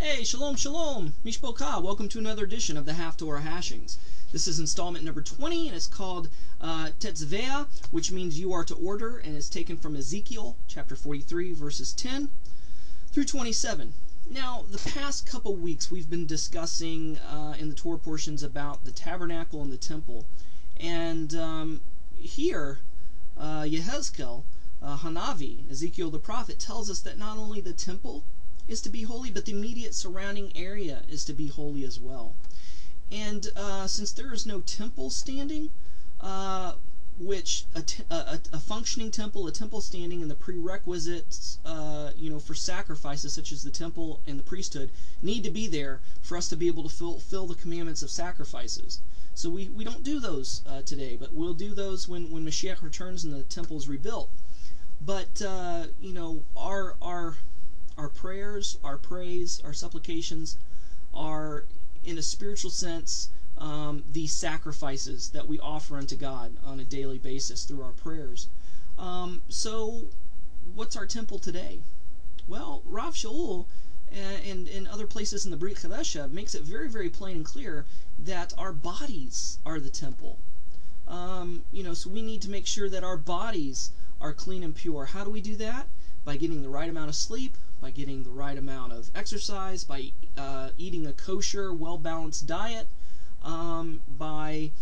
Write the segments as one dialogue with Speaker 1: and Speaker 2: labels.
Speaker 1: Hey, shalom, shalom, mishpocha. Welcome to another edition of the Haftarah Hashings. This is installment number 20, and it's called Tetzvea, which means you are to order, and it's taken from Ezekiel chapter 43, verses 10 through 27. Now, the past couple weeks we've been discussing in the Torah portions about the tabernacle and the temple, and here Yehezkel, Hanavi, Ezekiel the prophet, tells us that not only the temple is to be holy, but the immediate surrounding area is to be holy as well. And since there is no temple standing, which a functioning temple, a temple standing, and the prerequisites, for sacrifices such as the temple and the priesthood need to be there for us to be able to fulfill the commandments of sacrifices. So we don't do those today, but we'll do those when Mashiach returns and the temple is rebuilt. But our prayers, our praise, our supplications are, in a spiritual sense, these sacrifices that we offer unto God on a daily basis through our prayers. So, what's our temple today? Well, Rav Shaul and other places in the Brit Chadasha makes it very, very plain and clear that our bodies are the temple. So we need to make sure that our bodies are clean and pure. How do we do that? By getting the right amount of sleep, by getting the right amount of exercise, by eating a kosher, well-balanced diet, by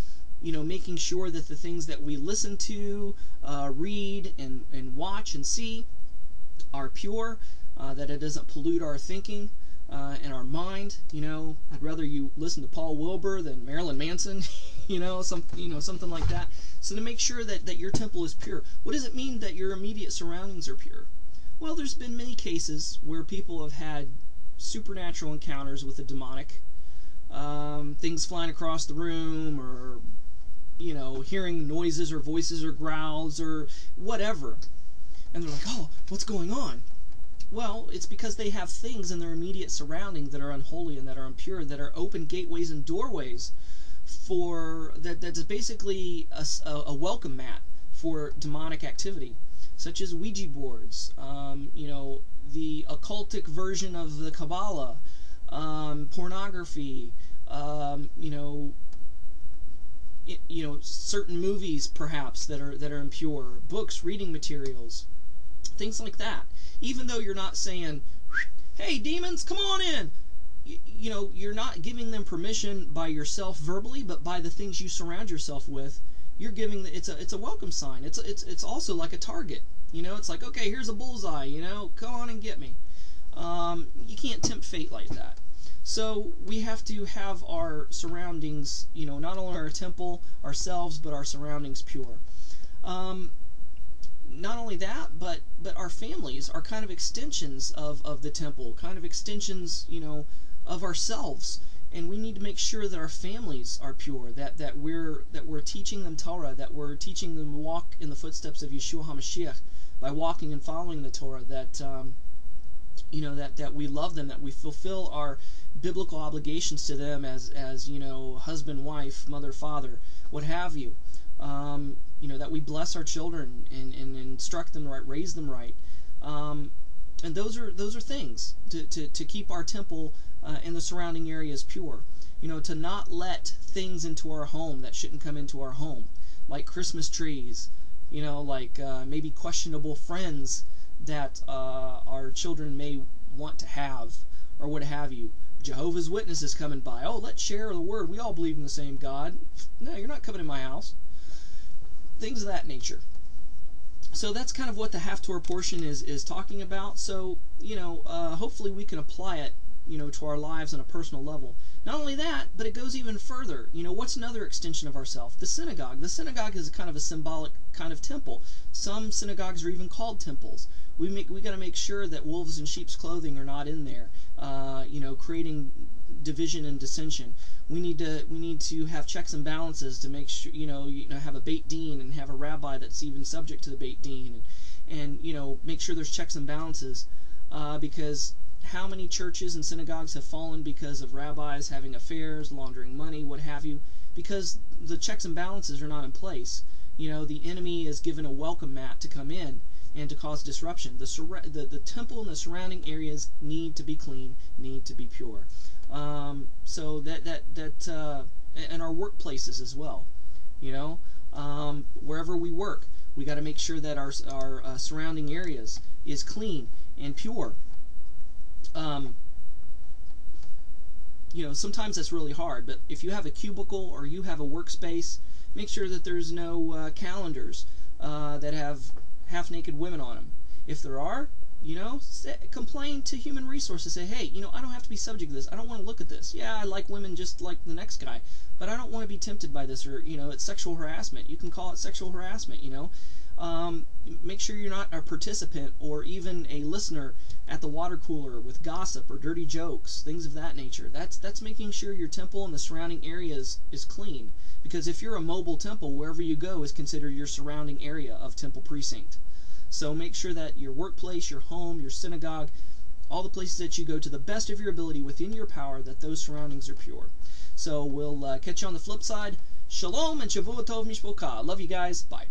Speaker 1: making sure that the things that we listen to, read, and watch and see are pure, that it doesn't pollute our thinking and our mind. I'd rather you listen to Paul Wilbur than Marilyn Manson, something like that. So to make sure that your temple is pure. What does it mean that your immediate surroundings are pure? Well, there's been many cases where people have had supernatural encounters with the demonic, things flying across the room, or hearing noises or voices or growls or whatever, and they're like, oh, what's going on? Well, it's because they have things in their immediate surrounding that are unholy and that are impure, that are open gateways and doorways for that's basically a welcome mat for demonic activity, such as Ouija boards, the occultic version of the Kabbalah, pornography, certain movies perhaps that are impure, books, reading materials, things like that. Even though you're not saying, "Hey, demons, come on in," you're not giving them permission by yourself verbally, but by the things you surround yourself with. You're giving it's a welcome sign. It's also like a target. It's like, okay, here's a bullseye. Come on and get me. You can't tempt fate like that. So we have to have our surroundings, not only our temple, ourselves, but our surroundings pure. Not only that, but our families are kind of extensions of the temple, kind of extensions, of ourselves. And we need to make sure that our families are pure, that we're teaching them Torah, that we're teaching them to walk in the footsteps of Yeshua HaMashiach by walking and following the Torah, that we love them, that we fulfill our biblical obligations to them as husband, wife, mother, father, what have you. That we bless our children and instruct them right, raise them right. And those are things to keep our temple and the surrounding areas pure. To not let things into our home that shouldn't come into our home, like Christmas trees, like maybe questionable friends that our children may want to have, or what have you. Jehovah's Witnesses coming by. Oh, let's share the word. We all believe in the same God. No, you're not coming in my house. Things of that nature. So that's kind of what the Haftarah portion is talking about. So, hopefully we can apply it, to our lives on a personal level. Not only that, but it goes even further. What's another extension of ourselves? The synagogue. The synagogue is kind of a symbolic kind of temple. Some synagogues are even called temples. We got to make sure that wolves in sheep's clothing are not in there, creating division and dissension. We need to have checks and balances to make sure, have a Beit Din and have a rabbi that's even subject to the Beit Din, and make sure there's checks and balances, because how many churches and synagogues have fallen because of rabbis having affairs, laundering money, what have you, because the checks and balances are not in place. The enemy is given a welcome mat to come in and to cause disruption. The temple and the surrounding areas need to be clean, need to be pure. So and our workplaces as well. Wherever we work, we got to make sure that our surrounding areas is clean and pure. Sometimes that's really hard, but if you have a cubicle or you have a workspace, make sure that there's no calendars that have half-naked women on them. If there are, complain to human resources. Say, hey, I don't have to be subject to this. I don't want to look at this. Yeah, I like women just like the next guy, but I don't want to be tempted by this, or, it's sexual harassment. You can call it sexual harassment, Make sure you're not a participant or even a listener at the water cooler with gossip or dirty jokes, things of that nature. That's making sure your temple and the surrounding areas is clean. Because if you're a mobile temple, wherever you go is considered your surrounding area of temple precinct. So make sure that your workplace, your home, your synagogue, all the places that you go, to the best of your ability within your power, that those surroundings are pure. So we'll catch you on the flip side. Shalom and Shavua Tov Mishpocha. Love you guys. Bye.